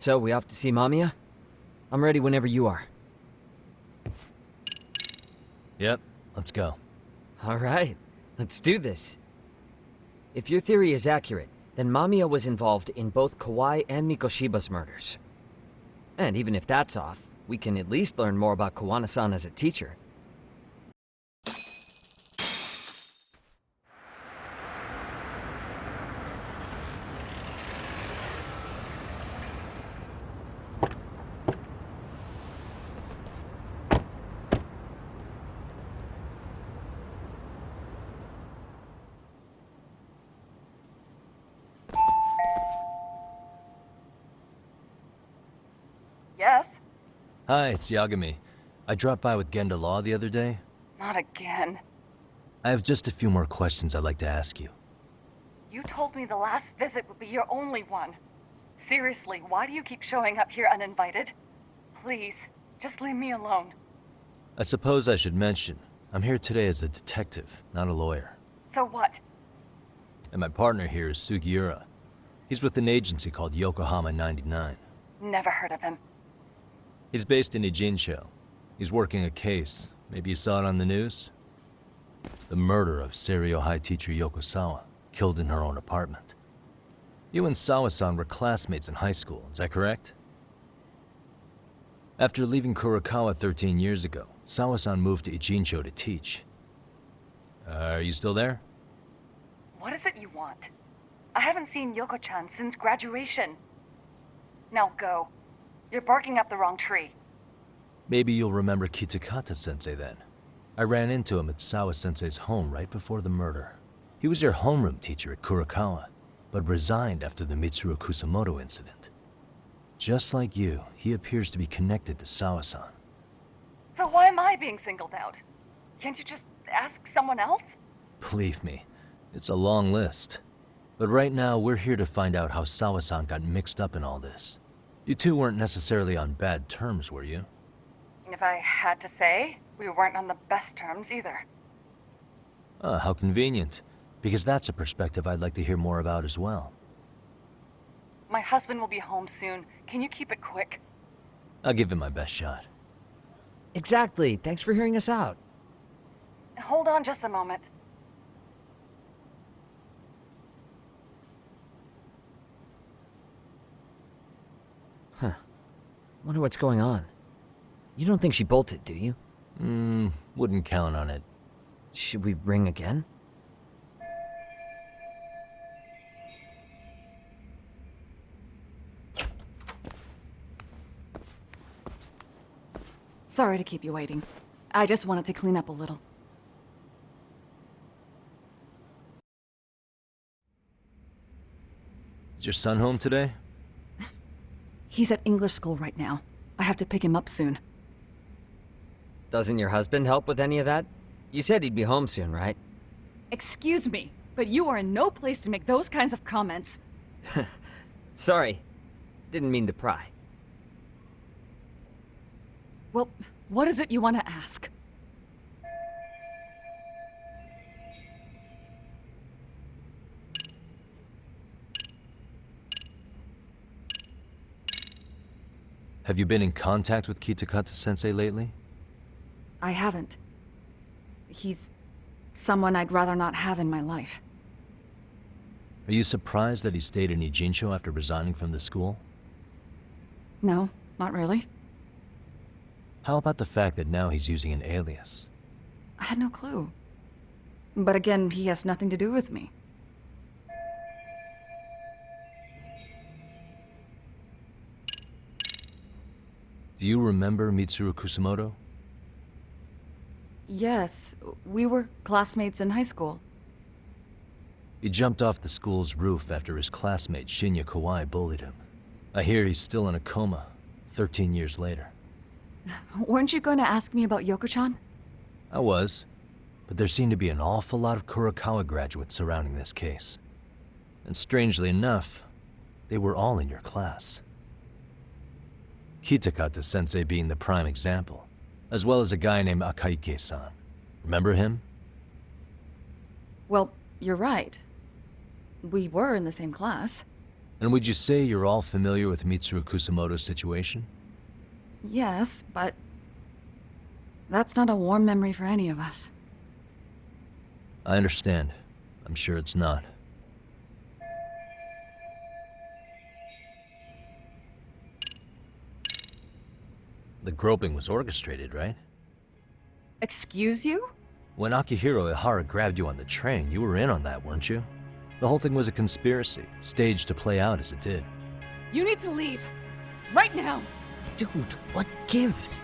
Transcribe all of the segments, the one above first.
So, we off to see Mamiya? I'm ready whenever you are. Yep, let's go. Alright, let's do this. If your theory is accurate, then Mamiya was involved in both Kawai and Mikoshiba's murders. And even if that's off, we can at least learn more about Kawana-san as a teacher. Yes? Hi, it's Yagami. I dropped by with Genda Law the other day. Not again. I have just a few more questions I'd like to ask you. You told me the last visit would be your only one. Seriously, why do you keep showing up here uninvited? Please, just leave me alone. I suppose I should mention, I'm here today as a detective, not a lawyer. So what? And my partner here is Sugiura. He's with an agency called Yokohama 99. Never heard of him. He's based in Ijincho. He's working a case. Maybe you saw it on the news? The murder of Seiryo High teacher Yoko Sawa, killed in her own apartment. You and Sawa-san were classmates in high school, is that correct? After leaving Kurokawa 13 years ago, Sawa-san moved to Ijincho to teach. Are you still there? What is it you want? I haven't seen Yoko-chan since graduation. Now go. You're barking up the wrong tree. Maybe you'll remember Kitakata-sensei then. I ran into him at Sawa-sensei's home right before the murder. He was your homeroom teacher at Kurokawa, but resigned after the Mitsuru Kusamoto incident. Just like you, he appears to be connected to Sawa-san. So why am I being singled out? Can't you just ask someone else? Believe me, it's a long list. But right now, we're here to find out how Sawa-san got mixed up in all this. You two weren't necessarily on bad terms, were you? If I had to say, we weren't on the best terms either. Ah, how convenient. Because that's a perspective I'd like to hear more about as well. My husband will be home soon. Can you keep it quick? I'll give it my best shot. Exactly, thanks for hearing us out. Hold on just a moment. Huh. Wonder what's going on. You don't think she bolted, do you? Wouldn't count on it. Should we ring again? Sorry to keep you waiting. I just wanted to clean up a little. Is your son home today? He's at English school right now. I have to pick him up soon. Doesn't your husband help with any of that? You said he'd be home soon, right? Excuse me, but you are in no place to make those kinds of comments. Sorry. Didn't mean to pry. Well, what is it you want to ask? Have you been in contact with Kitakata-sensei lately? I haven't. He's someone I'd rather not have in my life. Are you surprised that he stayed in Ijincho after resigning from the school? No, not really. How about the fact that now he's using an alias? I had no clue. But again, he has nothing to do with me. Do you remember Mitsuru Kusamoto? Yes, we were classmates in high school. He jumped off the school's roof after his classmate Shinya Kawai bullied him. I hear he's still in a coma, 13 years later. Weren't you going to ask me about Yoko-chan? I was, but there seemed to be an awful lot of Kurokawa graduates surrounding this case. And strangely enough, they were all in your class. Kitakata-sensei being the prime example, as well as a guy named Akaike-san. Remember him? Well, you're right. We were in the same class. And would you say you're all familiar with Mitsuru Kusamoto's situation? Yes, but that's not a warm memory for any of us. I understand. I'm sure it's not. The groping was orchestrated, right? Excuse you? When Akihiro Ihara grabbed you on the train, you were in on that, weren't you? The whole thing was a conspiracy, staged to play out as it did. You need to leave. Right now. Dude, what gives?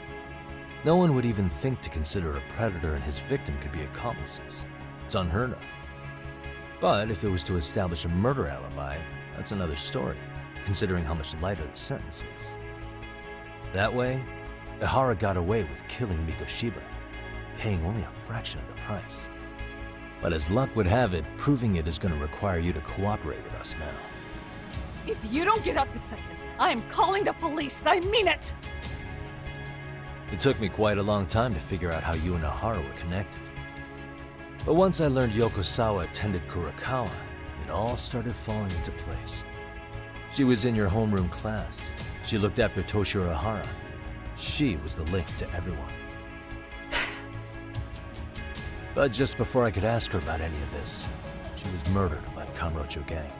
No one would even think to consider a predator and his victim could be accomplices. It's unheard of. But if it was to establish a murder alibi, that's another story, considering how much lighter the sentence is. That way, Ihara got away with killing Mikoshiba, paying only a fraction of the price. But as luck would have it, proving it is going to require you to cooperate with us now. If you don't get up this second, I am calling the police. I mean it. It took me quite a long time to figure out how you and Ihara were connected. But once I learned Yokosawa attended Kurakawa, it all started falling into place. She was in your homeroom class. She looked after Toshiro Ihara. She was the link to everyone. But just before I could ask her about any of this, she was murdered by the Kanrocho gang.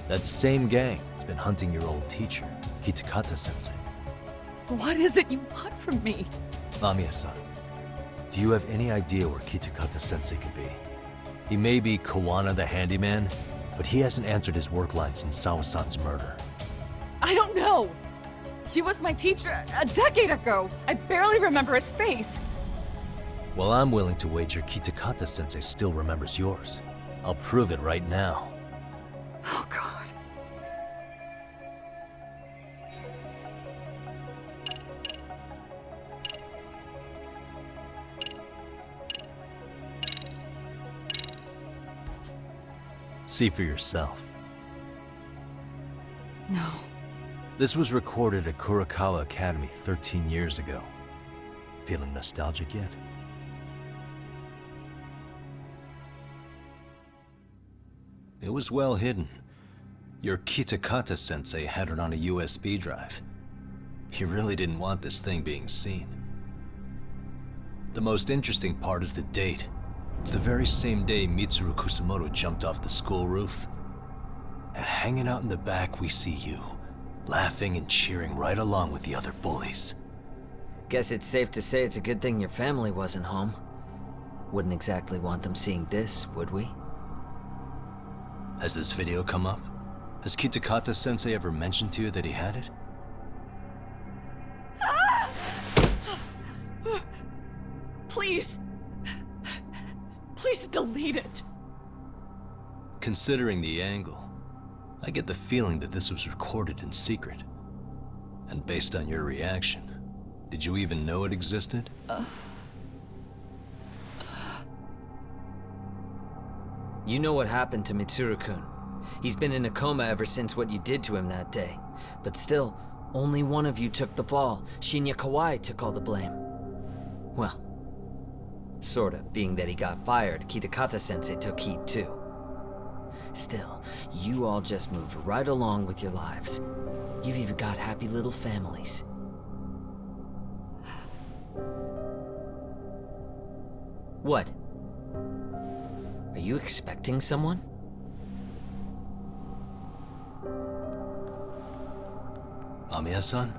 That same gang has been hunting your old teacher, Kitakata-sensei. What is it you want from me? Amiya-san, do you have any idea where Kitakata-sensei could be? He may be Kawana the handyman, but he hasn't answered his work line since Sawa-san's murder. I don't know. He was my teacher a decade ago. I barely remember his face. Well, I'm willing to wager Kitakata-sensei still remembers yours. I'll prove it right now. Oh, God. See for yourself. No. This was recorded at Kurakawa Academy 13 years ago. Feeling nostalgic yet? It was well hidden. Your Kitakata-sensei had it on a USB drive. He really didn't want this thing being seen. The most interesting part is the date. It's the very same day Mitsuru Kusamoto jumped off the school roof. And hanging out in the back, we see you, laughing and cheering right along with the other bullies. Guess it's safe to say it's a good thing your family wasn't home. Wouldn't exactly want them seeing this, would we? Has this video come up? Has Kitakata-sensei ever mentioned to you that he had it? Please. Please delete it. Considering the angle, I get the feeling that this was recorded in secret. And based on your reaction, did you even know it existed? You know what happened to Mitsuru-kun. He's been in a coma ever since what you did to him that day. But still, only one of you took the fall. Shinya Kawai took all the blame. Well, sorta, being that he got fired, Kitakata-sensei took heat too. Still, you all just moved right along with your lives. You've even got happy little families. What? Are you expecting someone? Amiya-san?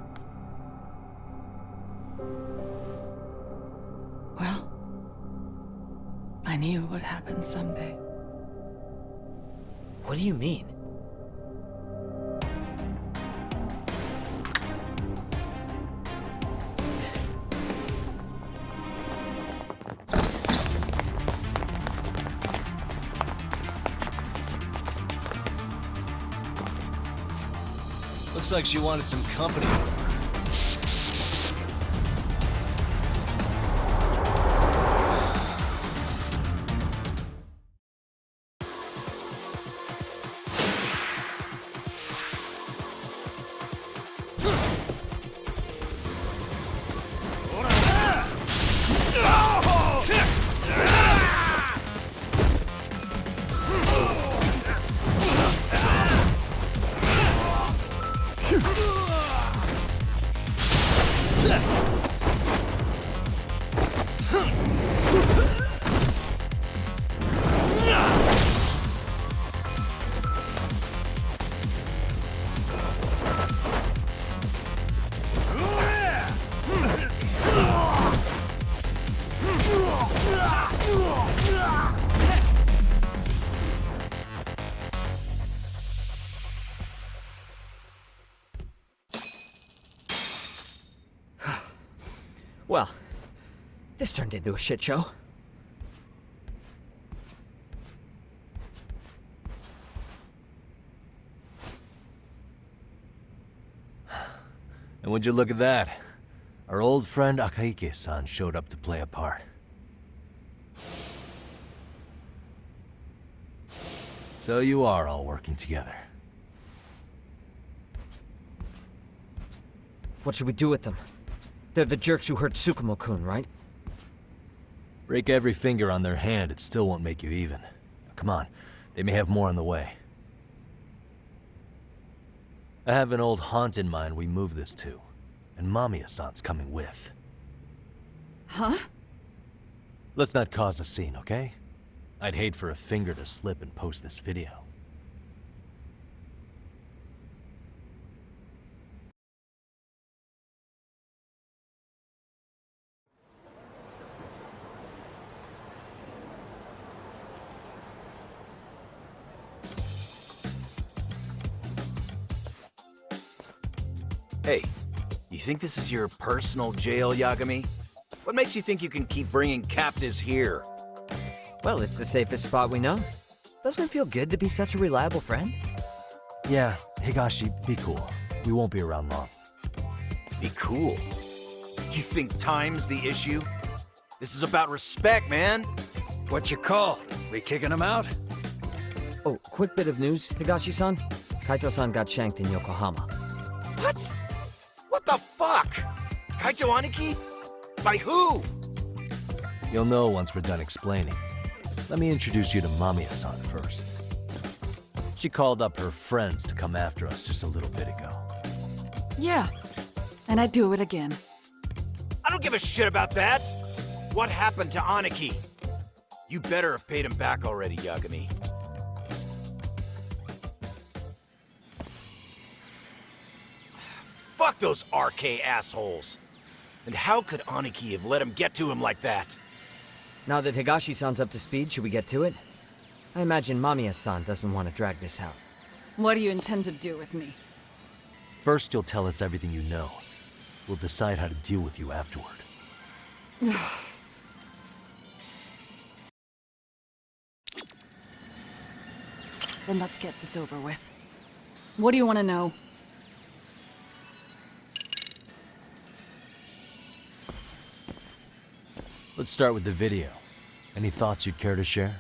Well, I knew it would happen someday. What do you mean? Looks like she wanted some company over. Well, this turned into a shit show. And would you look at that? Our old friend Akaike-san showed up to play a part. So you are all working together. What should we do with them? They're the jerks who hurt Tsukumo-kun, right? Break every finger on their hand, it still won't make you even. Come on, they may have more on the way. I have an old haunt in mind we move this to, and Mamiya-san's coming with. Huh? Let's not cause a scene, okay? I'd hate for a finger to slip and post this video. Hey, you think this is your personal jail, Yagami? What makes you think you can keep bringing captives here? Well, it's the safest spot we know. Doesn't it feel good to be such a reliable friend? Yeah, Higashi, be cool. We won't be around long. Be cool. You think time's the issue? This is about respect, man. What you call? We kicking him out? Oh, quick bit of news, Higashi-san. Kaito-san got shanked in Yokohama. What? What the fuck? Kaito Aniki? By who? You'll know once we're done explaining. Let me introduce you to Mamiya-san first. She called up her friends to come after us just a little bit ago. Yeah. And I'd do it again. I don't give a shit about that. What happened to Aniki? You better have paid him back already, Yagami. Fuck those RK assholes. And how could Aniki have let him get to him like that? Now that Higashi-san's up to speed, should we get to it? I imagine Mamiya-san doesn't want to drag this out. What do you intend to do with me? First, you'll tell us everything you know. We'll decide how to deal with you afterward. Then let's get this over with. What do you want to know? Let's start with the video. Any thoughts you'd care to share?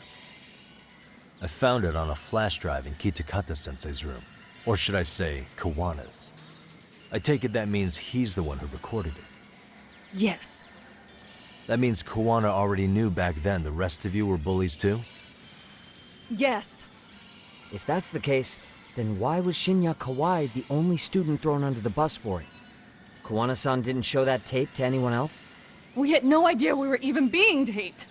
I found it on a flash drive in Kitakata-sensei's room. Or should I say, Kawana's. I take it that means he's the one who recorded it. Yes. That means Kawana already knew back then the rest of you were bullies too? Yes. If that's the case, then why was Shinya Kawai the only student thrown under the bus for it? Kawana-san didn't show that tape to anyone else? We had no idea we were even being taped.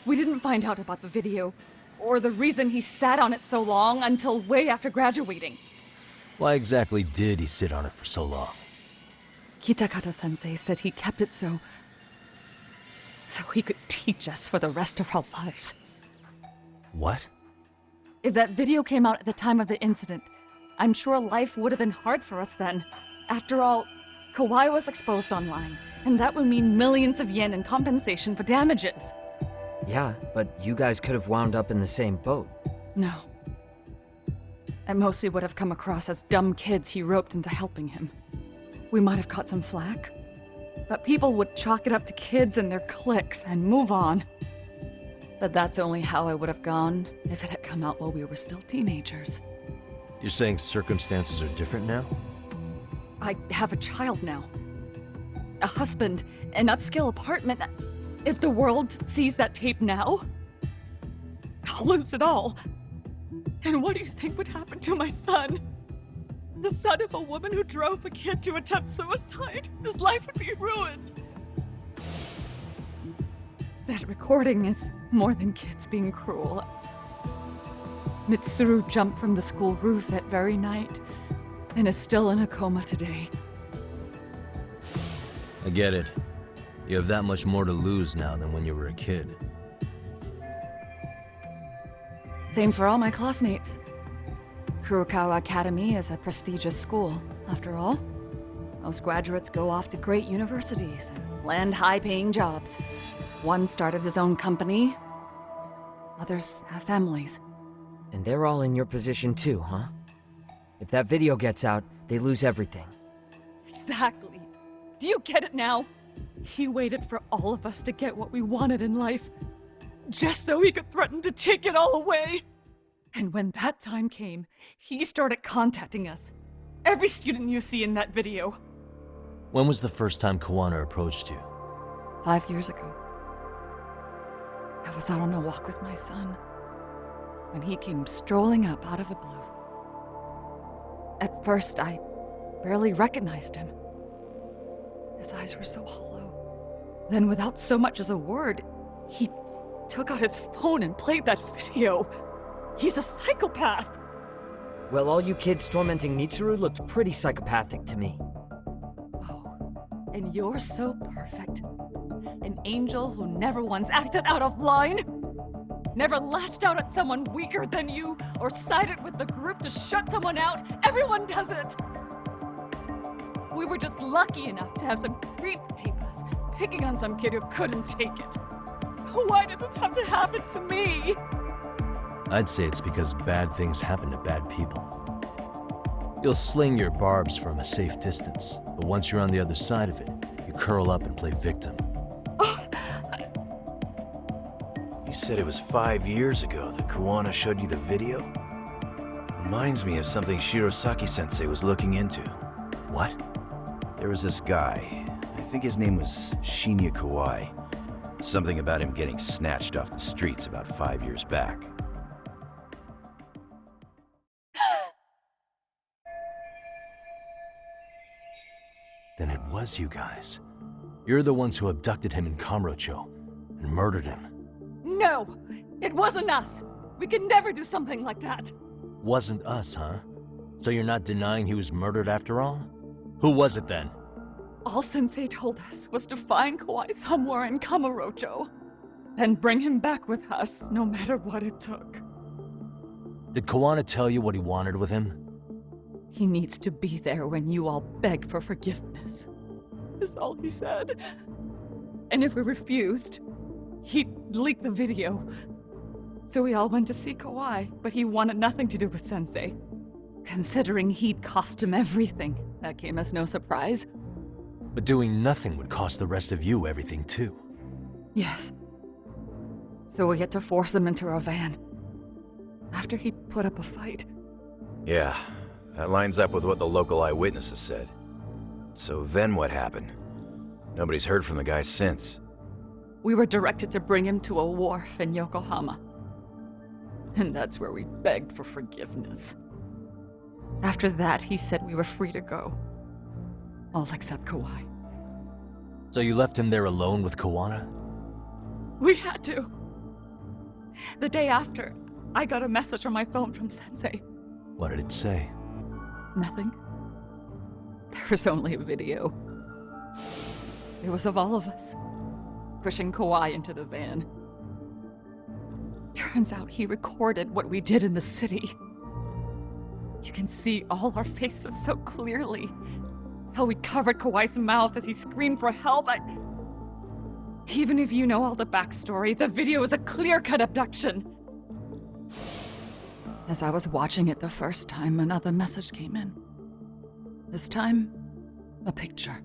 We didn't find out about the video, or the reason he sat on it so long until way after graduating. Why exactly did he sit on it for so long? Kitakata-sensei said he kept it so he could teach us for the rest of our lives. What? If that video came out at the time of the incident, I'm sure life would have been hard for us then. After all, Kawai was exposed online, and that would mean millions of yen in compensation for damages. Yeah, but you guys could have wound up in the same boat. No. At most we would have come across as dumb kids he roped into helping him. We might have caught some flack, but people would chalk it up to kids and their cliques and move on. But that's only how I would have gone if it had come out while we were still teenagers. You're saying circumstances are different now? I have a child now. A husband, an upscale apartment. If the world sees that tape now, I'll lose it all. And what do you think would happen to my son? The son of a woman who drove a kid to attempt suicide. His life would be ruined. That recording is more than kids being cruel. Mitsuru jumped from the school roof that very night and is still in a coma today. I get it. You have that much more to lose now than when you were a kid. Same for all my classmates. Kurokawa Academy is a prestigious school, after all. Most graduates go off to great universities and land high-paying jobs. One started his own company. Others have families. And they're all in your position too, huh? If that video gets out, they lose everything. Exactly. Do you get it now? He waited for all of us to get what we wanted in life, just so he could threaten to take it all away. And when that time came, he started contacting us. Every student you see in that video. When was the first time Kawana approached you? 5 years ago. I was out on a walk with my son when he came strolling up out of the blue. At first, I barely recognized him. His eyes were so hollow. Then, without so much as a word, he took out his phone and played that video. He's a psychopath! Well, all you kids tormenting Mitsuru looked pretty psychopathic to me. Oh, and you're so perfect. An angel who never once acted out of line? Never lashed out at someone weaker than you, or sided with the group to shut someone out? Everyone does it! We were just lucky enough to have some creep tape us, picking on some kid who couldn't take it. Why did this have to happen to me? I'd say it's because bad things happen to bad people. You'll sling your barbs from a safe distance, but once you're on the other side of it, you curl up and play victim. You said it was 5 years ago that Kawana showed you the video? Reminds me of something Shirosaki-sensei was looking into. What? There was this guy, I think his name was Shinya Kawai. Something about him getting snatched off the streets about 5 years back. Then it was you guys. You're the ones who abducted him in Kamurocho and murdered him. No! It wasn't us! We could never do something like that! Wasn't us, huh? So you're not denying he was murdered after all? Who was it then? All Sensei told us was to find Kawai somewhere in Kamurocho, and bring him back with us, no matter what it took. Did Kawana tell you what he wanted with him? He needs to be there when you all beg for forgiveness, is all he said. And if we refused, he'd leak the video. So we all went to see Kawai, but he wanted nothing to do with Sensei. Considering he'd cost him everything, that came as no surprise. But doing nothing would cost the rest of you everything too. Yes. So we had to force him into our van. After he put up a fight. Yeah, that lines up with what the local eyewitnesses said. So then what happened? Nobody's heard from the guy since. We were directed to bring him to a wharf in Yokohama. And that's where we begged for forgiveness. After that, he said we were free to go. All except Kawai. So you left him there alone with Kawana? We had to. The day after, I got a message on my phone from Sensei. What did it say? Nothing. There was only a video. It was of all of us, pushing Kawai into the van. Turns out he recorded what we did in the city. You can see all our faces so clearly. How we covered Kawai's mouth as he screamed for help. Even if you know all the backstory, the video is a clear-cut abduction. As I was watching it the first time, another message came in. This time, a picture.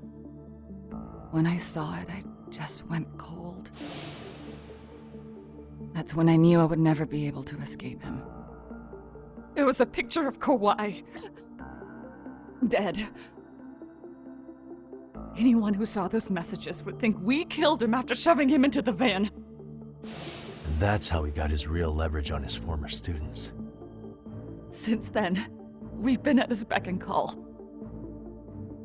When I saw it, I just went cold. That's when I knew I would never be able to escape him. It was a picture of Kawai. Dead. Anyone who saw those messages would think we killed him after shoving him into the van. And that's how he got his real leverage on his former students. Since then, we've been at his beck and call.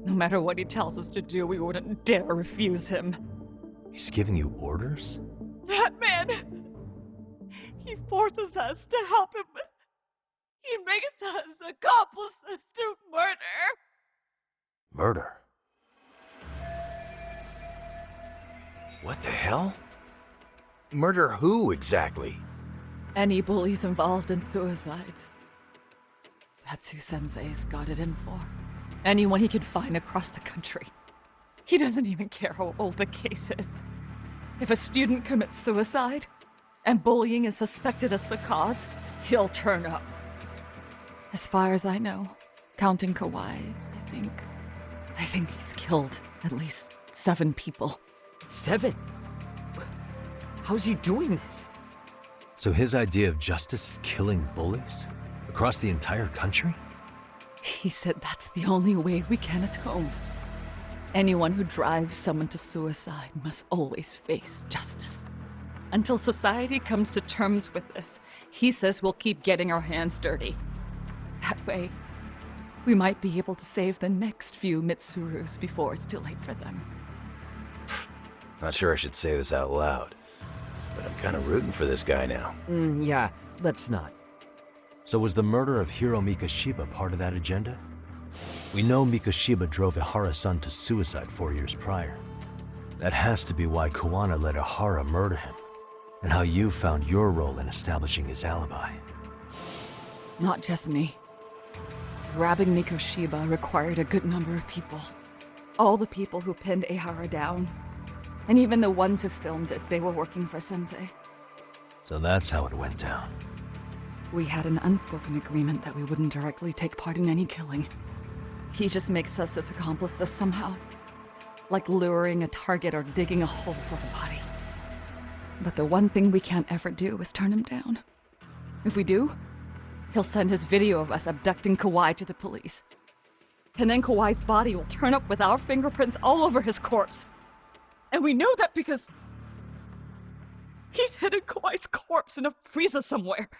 No matter what he tells us to do, we wouldn't dare refuse him. He's giving you orders? That man! He forces us to help him. He makes us accomplices to murder. Murder? What the hell? Murder who, exactly? Any bullies involved in suicides. That's who Sensei's got it in for. Anyone he can find across the country. He doesn't even care how old the case is. If a student commits suicide, and bullying is suspected as the cause, he'll turn up. As far as I know, counting Kawhi, I think he's killed at least 7 people. 7? How's he doing this? So his idea of justice is killing bullies? Across the entire country? He said that's the only way we can atone. Anyone who drives someone to suicide must always face justice. Until society comes to terms with this, he says we'll keep getting our hands dirty. That way, we might be able to save the next few Mitsurus before it's too late for them. Not sure I should say this out loud, but I'm kind of rooting for this guy now. Yeah, let's not. So was the murder of Hiro Mikoshiba part of that agenda? We know Mikoshiba drove Ihara's son to suicide 4 years prior. That has to be why Kawana let Ihara murder him, and how you found your role in establishing his alibi. Not just me. Grabbing Mikoshiba required a good number of people. All the people who pinned Ihara down, and even the ones who filmed it, they were working for Sensei. So that's how it went down. We had an unspoken agreement that we wouldn't directly take part in any killing. He just makes us his accomplices somehow. Like luring a target or digging a hole for a body. But the one thing we can't ever do is turn him down. If we do, he'll send his video of us abducting Kawhi to the police. And then Kawhi's body will turn up with our fingerprints all over his corpse. And we know that because he's hidden Kawhi's corpse in a freezer somewhere.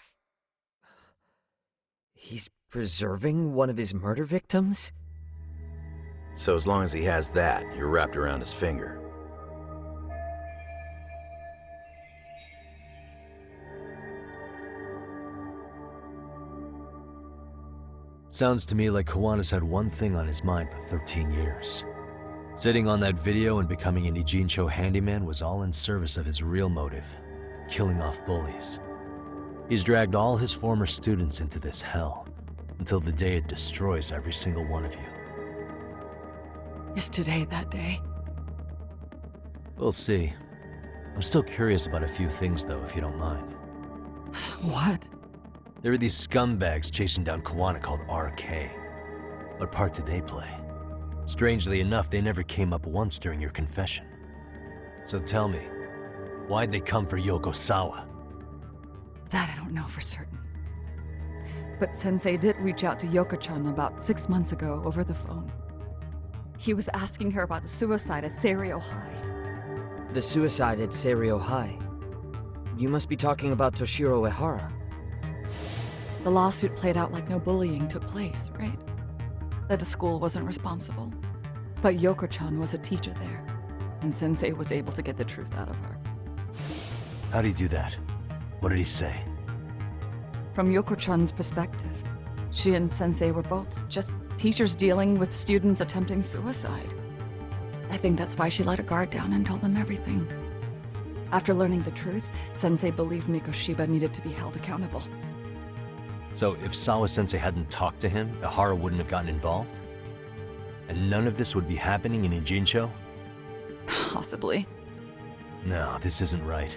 He's preserving one of his murder victims? So as long as he has that, you're wrapped around his finger. Sounds to me like Kawana's had one thing on his mind for 13 years. Sitting on that video and becoming an Ijincho handyman was all in service of his real motive, killing off bullies. He's dragged all his former students into this hell, until the day it destroys every single one of you. Is today that day? We'll see. I'm still curious about a few things though, if you don't mind. What? There are these scumbags chasing down Kawana called RK. What part did they play? Strangely enough, they never came up once during your confession. So tell me, why'd they come for Yokosawa? That I don't know for certain. But Sensei did reach out to Yoko-chan about 6 months ago over the phone. He was asking her about the suicide at Seiryo High. The suicide at Seiryo High. You must be talking about Toshiro Ehara. The lawsuit played out like no bullying took place, right? That the school wasn't responsible. But Yoko-chan was a teacher there, and Sensei was able to get the truth out of her. How'd he do that? What did he say? From Yoko-chan's perspective, she and Sensei were both just teachers dealing with students attempting suicide. I think that's why she let her guard down and told them everything. After learning the truth, Sensei believed Mikoshiba needed to be held accountable. So if Sawa-sensei hadn't talked to him, Ihara wouldn't have gotten involved? And none of this would be happening in Ijincho? Possibly. No, this isn't right.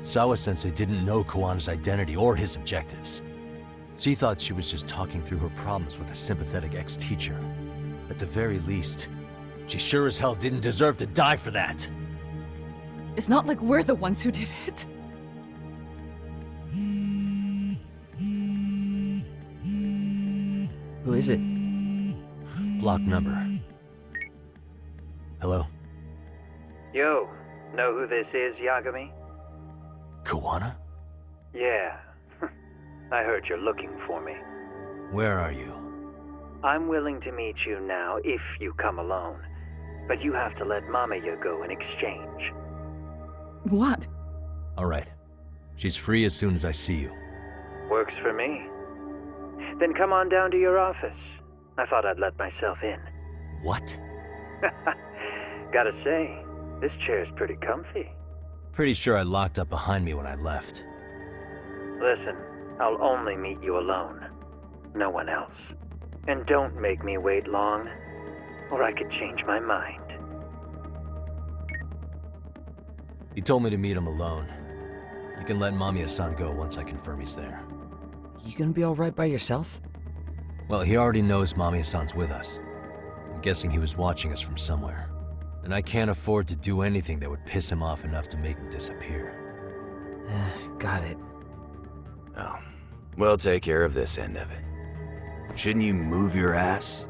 Sawa-sensei didn't know Kawana's identity or his objectives. She thought she was just talking through her problems with a sympathetic ex-teacher. At the very least, she sure as hell didn't deserve to die for that! It's not like we're the ones who did it. Who is it? Block number. Hello? Yo, know who this is, Yagami? Kawana? Yeah. I heard you're looking for me. Where are you? I'm willing to meet you now if you come alone. But you have to let Mamiya go in exchange. What? Alright. She's free as soon as I see you. Works for me. Then come on down to your office. I thought I'd let myself in. What? Gotta say, this chair's pretty comfy. Pretty sure I locked up behind me when I left. Listen, I'll only meet you alone. No one else. And don't make me wait long, or I could change my mind. He told me to meet him alone. You can let Mamiya-san go once I confirm he's there. You gonna be alright by yourself? Well, he already knows Mamiya-san's with us. I'm guessing he was watching us from somewhere. And I can't afford to do anything that would piss him off enough to make him disappear. Got it. Oh, we'll take care of this end of it. Shouldn't you move your ass?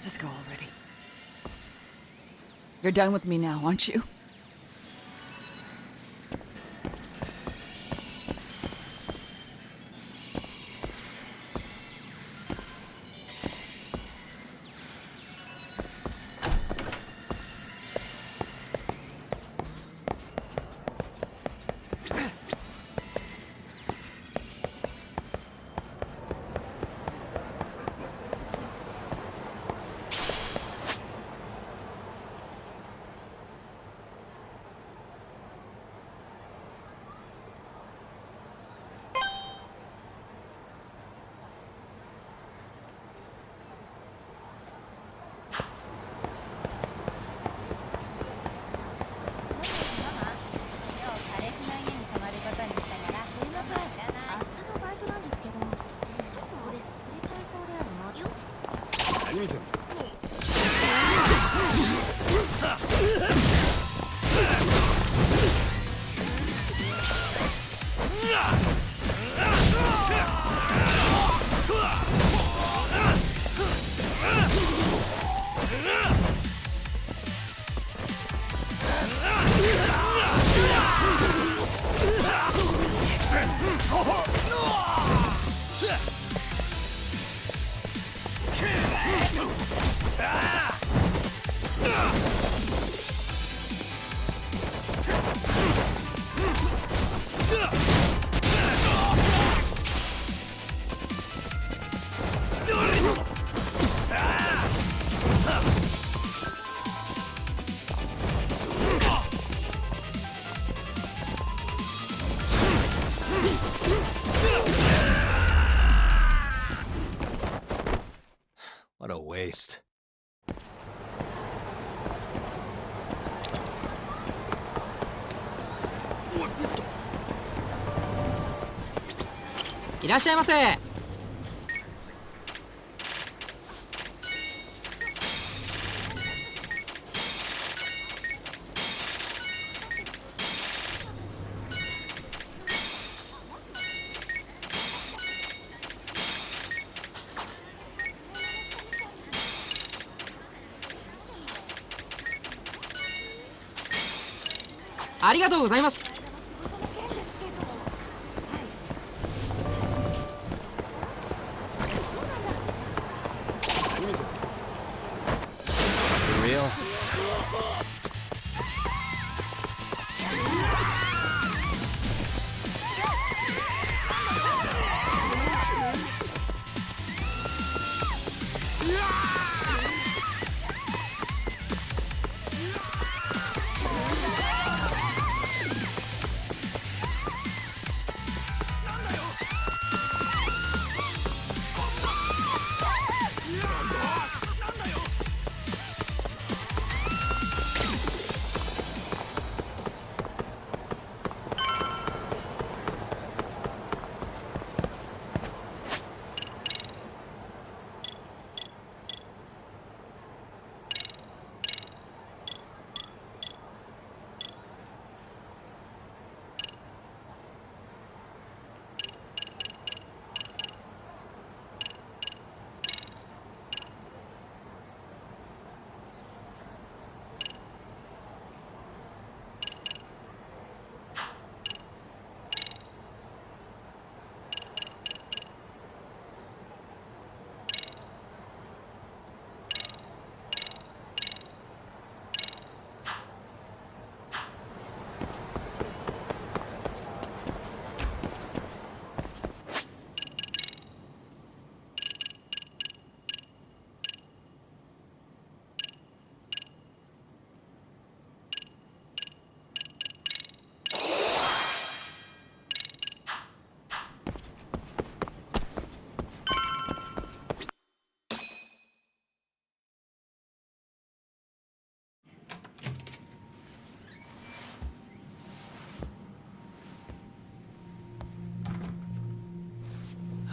Just go already. You're done with me now, aren't you? What a waste. いらっしゃいませ。ありがとうございます。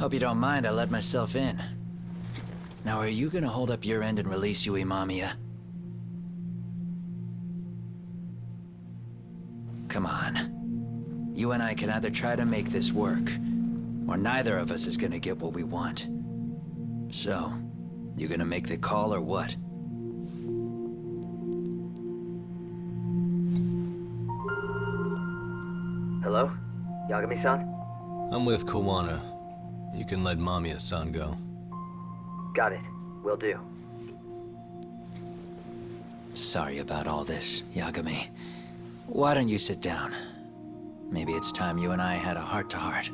Hope you don't mind I let myself in. Now, are you gonna hold up your end and release Yui Mamiya? Come on. You and I can either try to make this work, or neither of us is gonna get what we want. So, you gonna make the call or what? Hello? Yagami-san? I'm with Kawana. You can let Mamiya-san go. Got it. Will do. Sorry about all this, Yagami. Why don't you sit down? Maybe it's time you and I had a heart-to-heart.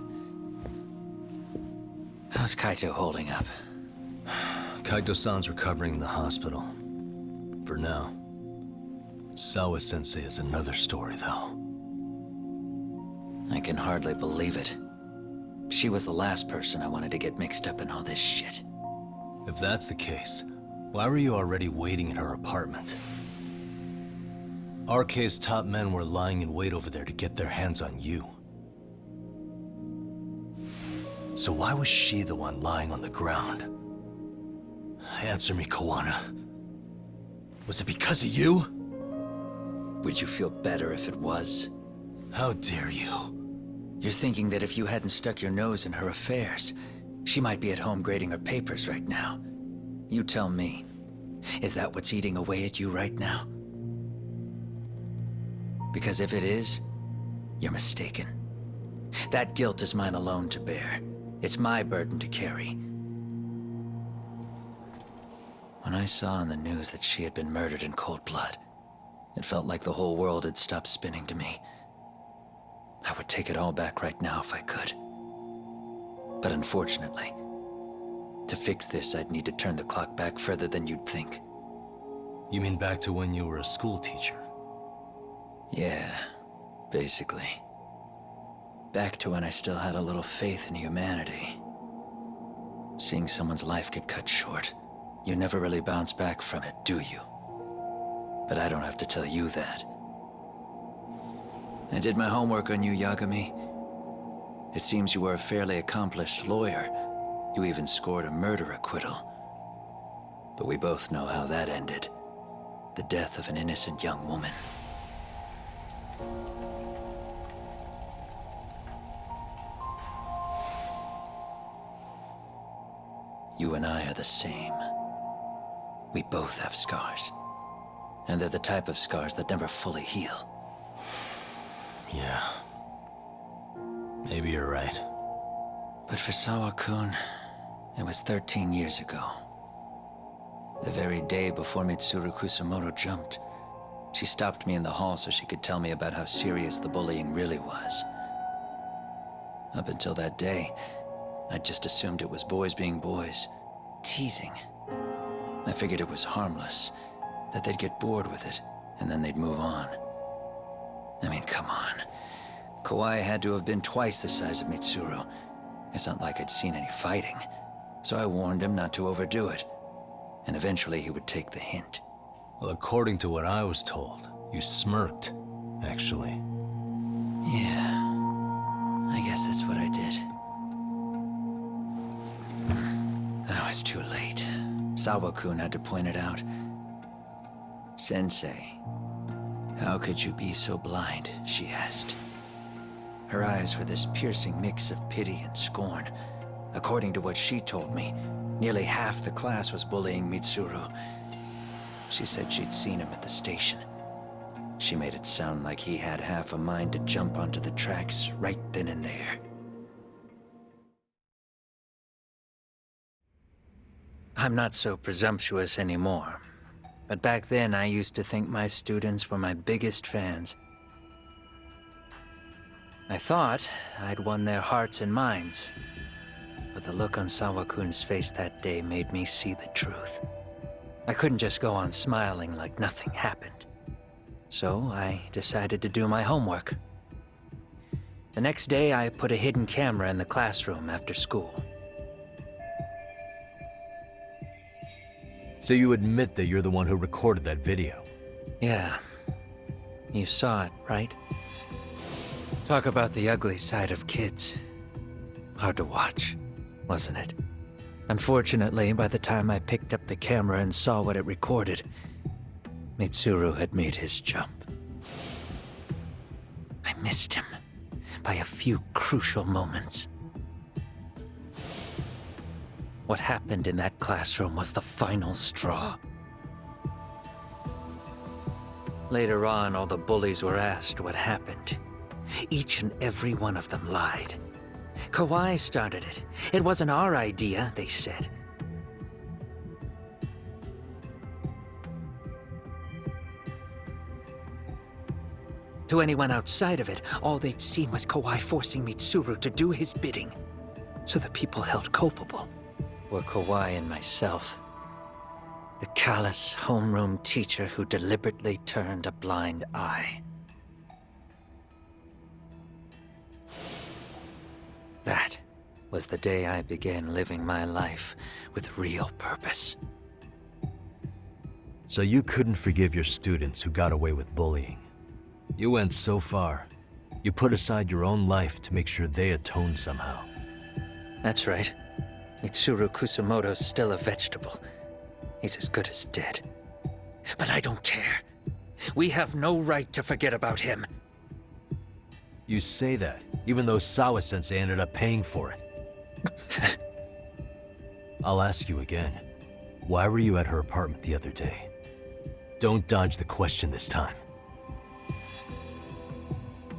How's Kaito holding up? Kaito-san's recovering in the hospital. For now. Sawa-sensei is another story, though. I can hardly believe it. She was the last person I wanted to get mixed up in all this shit. If that's the case, why were you already waiting in her apartment? RK's top men were lying in wait over there to get their hands on you. So why was she the one lying on the ground? Answer me, Kawana. Was it because of you? Would you feel better if it was? How dare you? You're thinking that if you hadn't stuck your nose in her affairs, she might be at home grading her papers right now. You tell me. Is that what's eating away at you right now? Because if it is, you're mistaken. That guilt is mine alone to bear. It's my burden to carry. When I saw on the news that she had been murdered in cold blood, it felt like the whole world had stopped spinning to me. I would take it all back right now if I could. But unfortunately, to fix this, I'd need to turn the clock back further than you'd think. You mean back to when you were a school teacher? Yeah, basically. Back to when I still had a little faith in humanity. Seeing someone's life get cut short, you never really bounce back from it, do you? But I don't have to tell you that. I did my homework on you, Yagami. It seems you were a fairly accomplished lawyer. You even scored a murder acquittal. But we both know how that ended. The death of an innocent young woman. You and I are the same. We both have scars. And they're the type of scars that never fully heal. Yeah. Maybe you're right. But for Sawa-kun, it was 13 years ago. The very day before Mitsuru Kusamoto jumped, she stopped me in the hall so she could tell me about how serious the bullying really was. Up until that day, I just assumed it was boys being boys, teasing. I figured it was harmless, that they'd get bored with it, and then they'd move on. I mean, come on. Kawai had to have been twice the size of Mitsuru. It's not like I'd seen any fighting, so I warned him not to overdo it, and eventually he would take the hint. Well, according to what I was told, you smirked, actually. Yeah, I guess that's what I did. That was too late. Sawa-kun had to point it out. Sensei, how could you be so blind, she asked. Her eyes were this piercing mix of pity and scorn. According to what she told me, nearly half the class was bullying Mitsuru. She said she'd seen him at the station. She made it sound like he had half a mind to jump onto the tracks right then and there. I'm not so presumptuous anymore. But back then, I used to think my students were my biggest fans. I thought I'd won their hearts and minds. But the look on Sawa-kun's face that day made me see the truth. I couldn't just go on smiling like nothing happened. So I decided to do my homework. The next day, I put a hidden camera in the classroom after school. So you admit that you're the one who recorded that video? Yeah. You saw it, right? Talk about the ugly side of kids. Hard to watch. wasn't it? Unfortunately, by the time I picked up the camera and saw what it recorded, Mitsuru had made his jump. I missed him by a few crucial moments. What happened in that classroom was the final straw. Later on, all the bullies were asked what happened. Each and every one of them lied. Kawai started it. It wasn't our idea, they said. To anyone outside of it, all they'd seen was Kawai forcing Mitsuru to do his bidding. So the people held culpable were Kawai and myself. The callous homeroom teacher who deliberately turned a blind eye. That was the day I began living my life with real purpose. So you couldn't forgive your students who got away with bullying. You went so far. You put aside your own life to make sure they atoned somehow. That's right. Mitsuru Kusumoto's still a vegetable. He's as good as dead. But I don't care. We have no right to forget about him. You say that, even though Sawa-sensei ended up paying for it. I'll ask you again. Why were you at her apartment the other day? Don't dodge the question this time.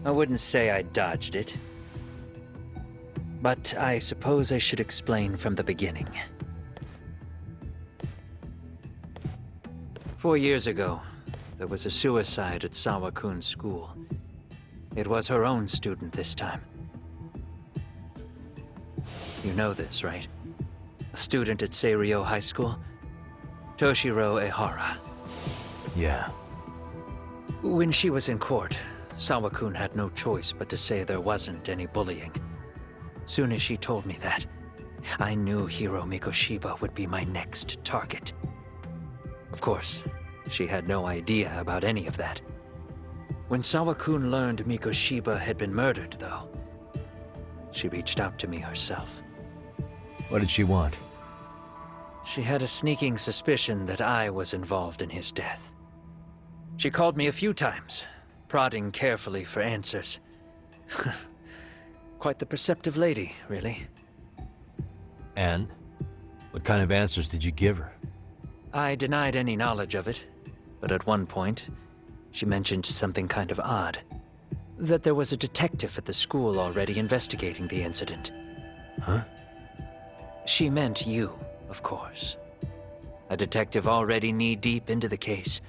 I wouldn't say I dodged it. But I suppose I should explain from the beginning. 4 years ago, there was a suicide at Sawa-kun's school. It was her own student this time. You know this, right? A student at Seiryo High School? Toshiro Ehara. Yeah. When she was in court, Sawa-kun had no choice but to say there wasn't any bullying. Soon as she told me that, I knew Hiro Mikoshiba would be my next target. Of course, she had no idea about any of that. When Sawa-kun learned Mikoshiba had been murdered, though, she reached out to me herself. What did she want? She had a sneaking suspicion that I was involved in his death. She called me a few times, prodding carefully for answers. Quite the perceptive lady, really. And? What kind of answers did you give her? I denied any knowledge of it, but at one point, she mentioned something kind of odd. That there was a detective at the school already investigating the incident. Huh? She meant you, of course. A detective already knee-deep into the case,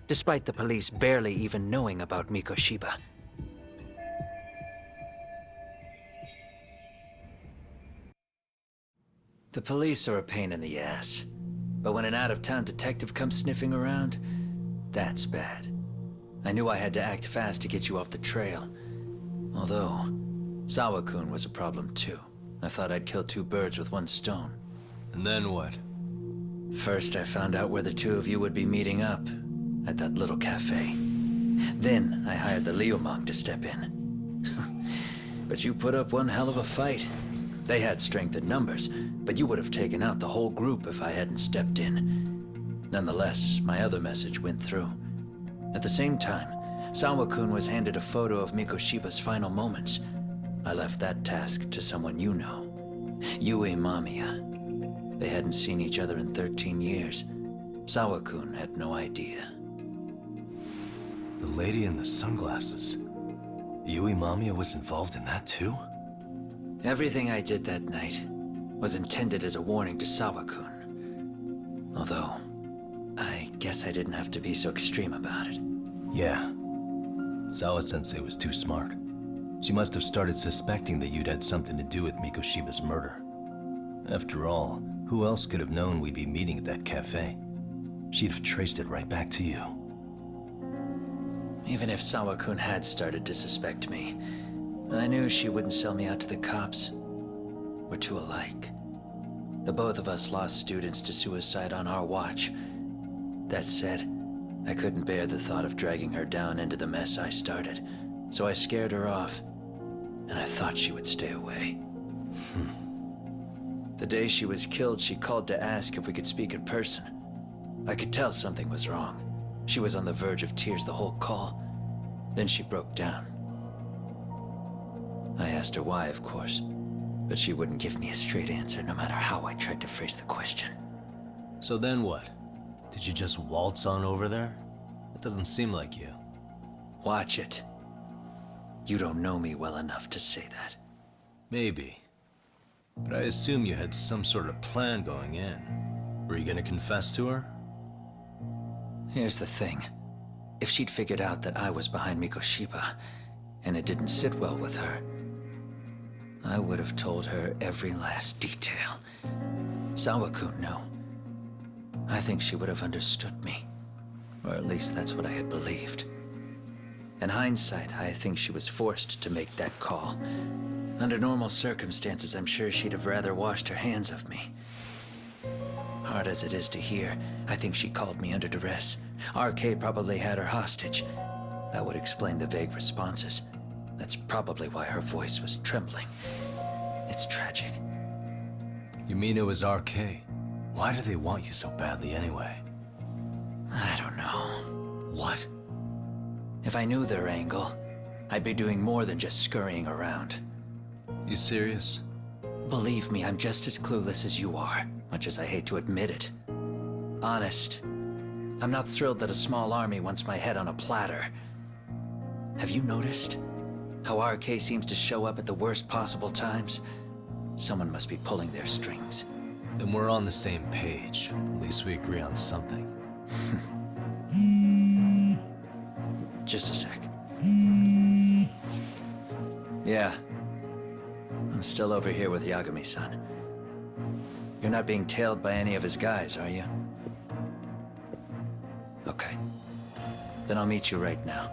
despite the police barely even knowing about Mikoshiba. The police are a pain in the ass. But when an out-of-town detective comes sniffing around, that's bad. I knew I had to act fast to get you off the trail. Although, Sawa-kun was a problem too. I thought I'd kill two birds with one stone. And then what? First, I found out where the two of you would be meeting up, at that little cafe. Then, I hired the Liumang to step in. But you put up one hell of a fight. They had strength in numbers, but you would have taken out the whole group if I hadn't stepped in. Nonetheless, my other message went through. At the same time, Sawa-kun was handed a photo of Mikoshiba's final moments. I left that task to someone you know. Yue Mamiya. They hadn't seen each other in 13 years. Sawa-kun had no idea. The lady in the sunglasses. Yui Mamiya was involved in that too? Everything I did that night was intended as a warning to Sawa-kun. Although, I guess I didn't have to be so extreme about it. Yeah. Sawa-sensei was too smart. She must have started suspecting that you'd had something to do with Mikoshiba's murder. After all, who else could have known we'd be meeting at that cafe? She'd have traced it right back to you. Even if Sawa-kun had started to suspect me, I knew she wouldn't sell me out to the cops. We're too alike. The both of us lost students to suicide on our watch. That said, I couldn't bear the thought of dragging her down into the mess I started, so I scared her off, and I thought she would stay away. The day she was killed, she called to ask if we could speak in person. I could tell something was wrong. She was on the verge of tears the whole call. Then she broke down. I asked her why, of course, but she wouldn't give me a straight answer no matter how I tried to phrase the question. So then what? Did you just waltz on over there? It doesn't seem like you. Watch it. You don't know me well enough to say that. Maybe. But I assume you had some sort of plan going in. Were you gonna confess to her? Here's the thing. If she'd figured out that I was behind Mikoshiba, and it didn't sit well with her, I would have told her every last detail. Sawakun knew. I think she would have understood me. Or at least that's what I had believed. In hindsight, I think she was forced to make that call. Under normal circumstances, I'm sure she'd have rather washed her hands of me. Hard as it is to hear, I think she called me under duress. RK probably had her hostage. That would explain the vague responses. That's probably why her voice was trembling. It's tragic. You mean it was RK? Why do they want you so badly anyway? I don't know. What? If I knew their angle, I'd be doing more than just scurrying around. You serious? Believe me, I'm just as clueless as you are, much as I hate to admit it. Honest. I'm not thrilled that a small army wants my head on a platter. Have you noticed how RK seems to show up at the worst possible times? Someone must be pulling their strings. Then we're on the same page. At least we agree on something. Just a sec. Yeah. I'm still over here with Yagami-san. You're not being tailed by any of his guys, are you? Okay. Then I'll meet you right now.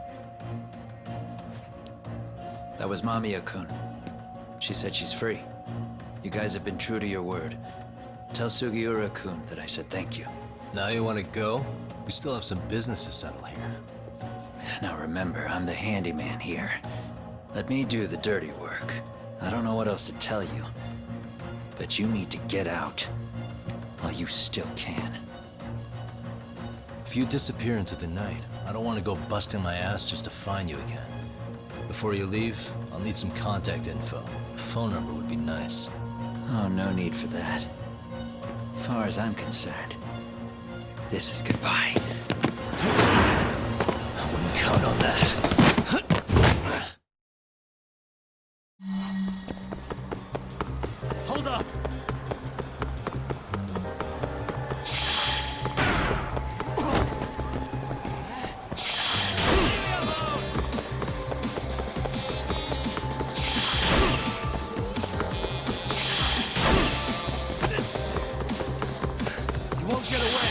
That was Mamiya-kun. She said she's free. You guys have been true to your word. Tell Sugiura-kun that I said thank you. Now you want to go? We still have some business to settle here. Now remember, I'm the handyman here. Let me do the dirty work. I don't know what else to tell you. But you need to get out while you still can. If you disappear into the night, I don't want to go busting my ass just to find you again. Before you leave, I'll need some contact info. A phone number would be nice. Oh, no need for that. As far as I'm concerned, this is goodbye. I wouldn't count on that. Hold up! You won't get away.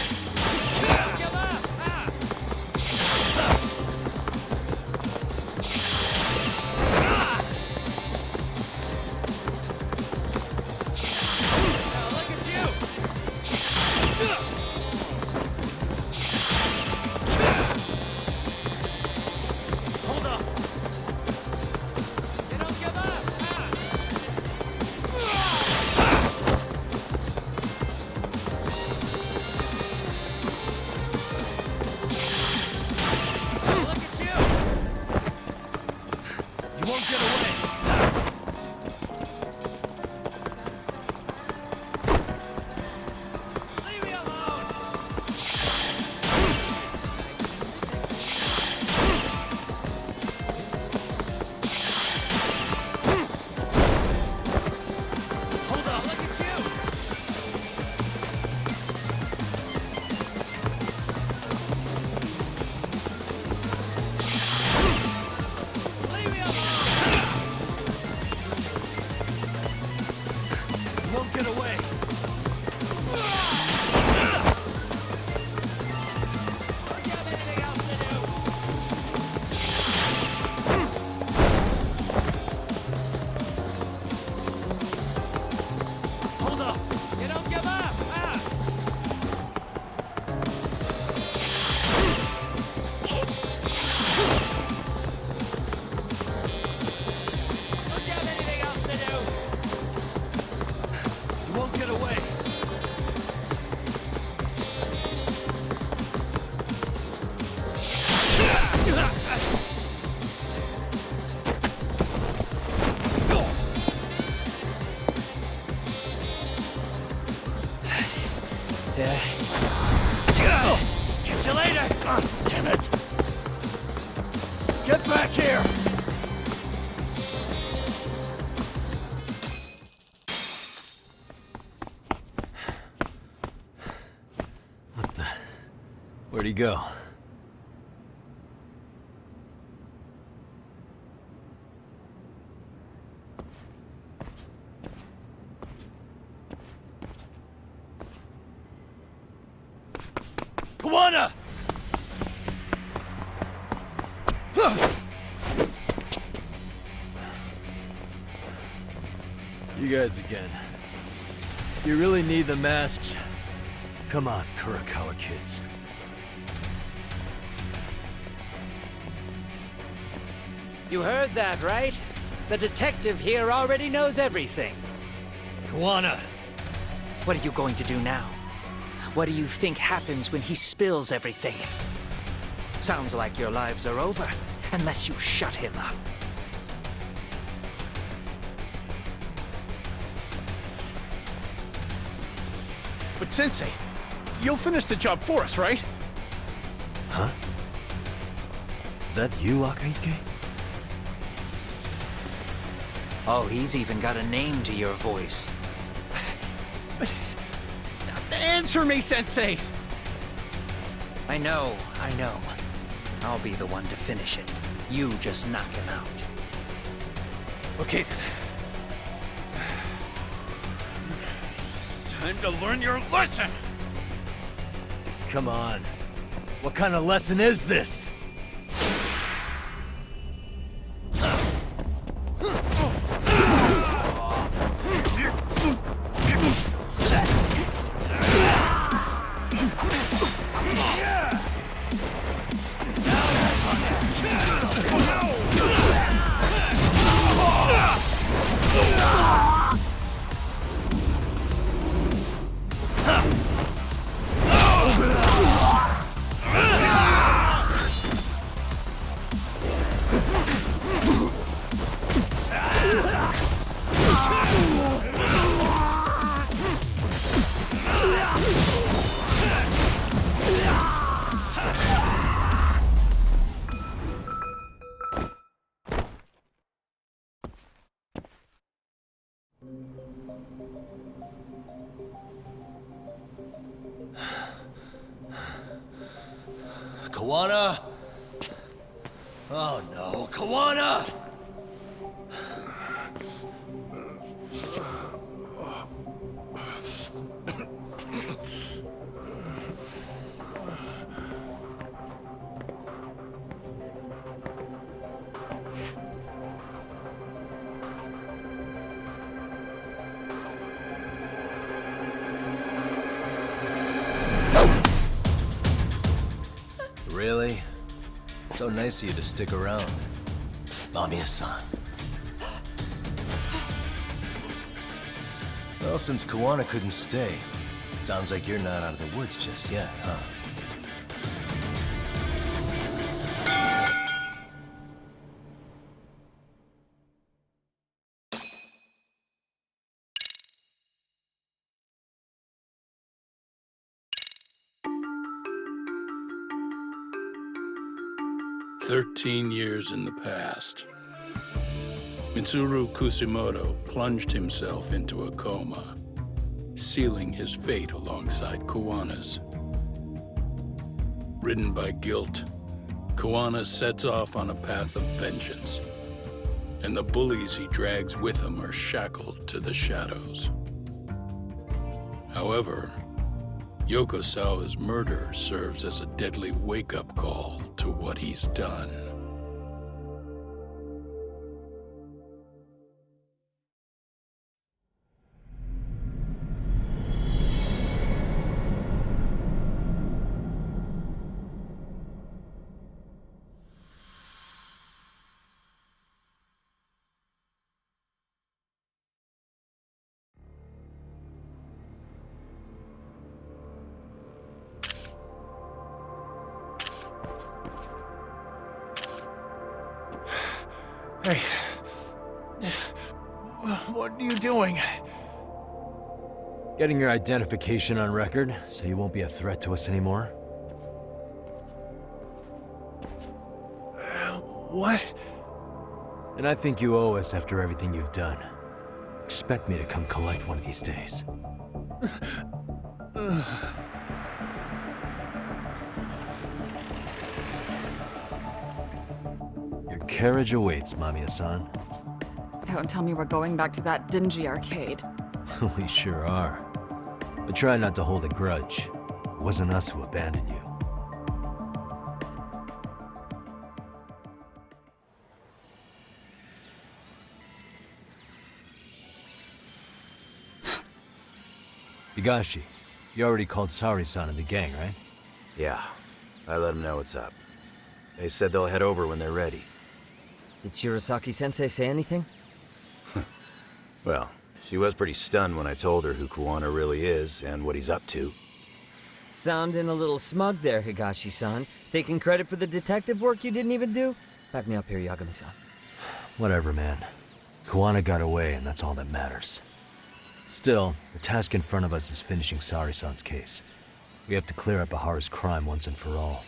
Catch you later! Damn it! Get back here! What the... Where'd he go? Kawana! You guys again. You really need the masks? Come on, Kurakawa kids. You heard that, right? The detective here already knows everything. Kawana! What are you going to do now? What do you think happens when he spills everything? Sounds like your lives are over, unless you shut him up. But Sensei, you'll finish the job for us, right? Huh? Is that you, Akahike? Oh, he's even got a name to your voice. Answer me, Sensei! I know. I'll be the one to finish it. You just knock him out. Okay then. Time to learn your lesson! Come on. What kind of lesson is this? Kawana? Oh no, Kawana! Really? So nice of you to stick around. Mamiya-san. Well, since Kawana couldn't stay, sounds like you're not out of the woods just yet, huh? Years in the past. Mitsuru Kusimoto plunged himself into a coma, sealing his fate alongside Kawana's. Ridden by guilt, Kawana sets off on a path of vengeance, and the bullies he drags with him are shackled to the shadows. However, Yokosawa's murder serves as a deadly wake-up call to what he's done. Hey. What are you doing? Getting your identification on record, so you won't be a threat to us anymore? What? And I think you owe us after everything you've done. Expect me to come collect one of these days. Your carriage awaits, Mamiya-san. Don't tell me we're going back to that dingy arcade. We sure are. But try not to hold a grudge. It wasn't us who abandoned you. Higashi, you already called Sari-san and the gang, right? Yeah, I let them know what's up. They said they'll head over when they're ready. Did Shirosaki-sensei say anything? Well, she was pretty stunned when I told her who Kuwana really is and what he's up to. Sounding a little smug there, Higashi-san. Taking credit for the detective work you didn't even do? Back me up here, Yagami-san. Whatever, man. Kuwana got away, and that's all that matters. Still, the task in front of us is finishing Sari-san's case. We have to clear up Ahara's crime once and for all.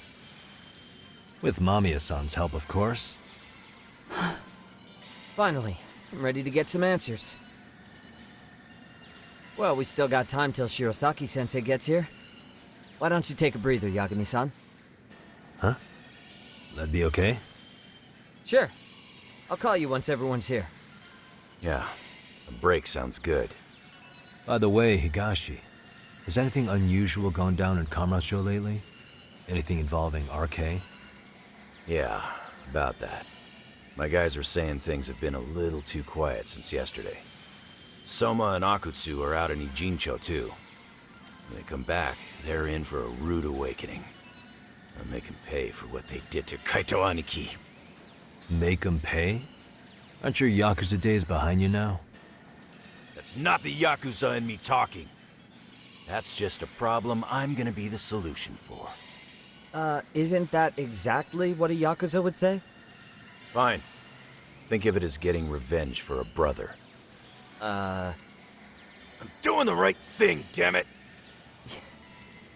With Mamiya-san's help, of course. Finally, I'm ready to get some answers. Well, we still got time till Shirosaki-sensei gets here. Why don't you take a breather, Yagami-san? Huh? That'd be okay? Sure. I'll call you once everyone's here. Yeah, a break sounds good. By the way, Higashi, has anything unusual gone down in Kamurocho lately? Anything involving RK? Yeah, about that. My guys are saying things have been a little too quiet since yesterday. Soma and Akutsu are out in Ijincho too. When they come back, they're in for a rude awakening. I'll make them pay for what they did to Kaito Aniki. Make them pay? Aren't your Yakuza days behind you now? That's not the Yakuza in me talking. That's just a problem I'm gonna be the solution for. Isn't that exactly what a Yakuza would say? Fine. Think of it as getting revenge for a brother. I'm doing the right thing, damn it!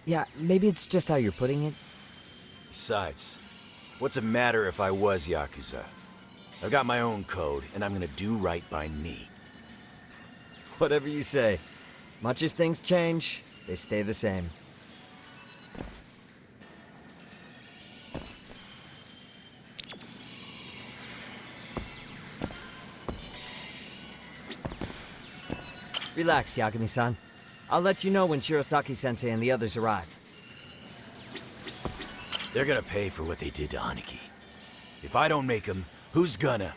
Yeah, maybe it's just how you're putting it. Besides, what's it matter if I was Yakuza? I've got my own code, and I'm gonna do right by me. Whatever you say. Much as things change, they stay the same. Relax, Yagami-san. I'll let you know when Shirosaki-sensei and the others arrive. They're gonna pay for what they did to Aniki. If I don't make them, who's gonna?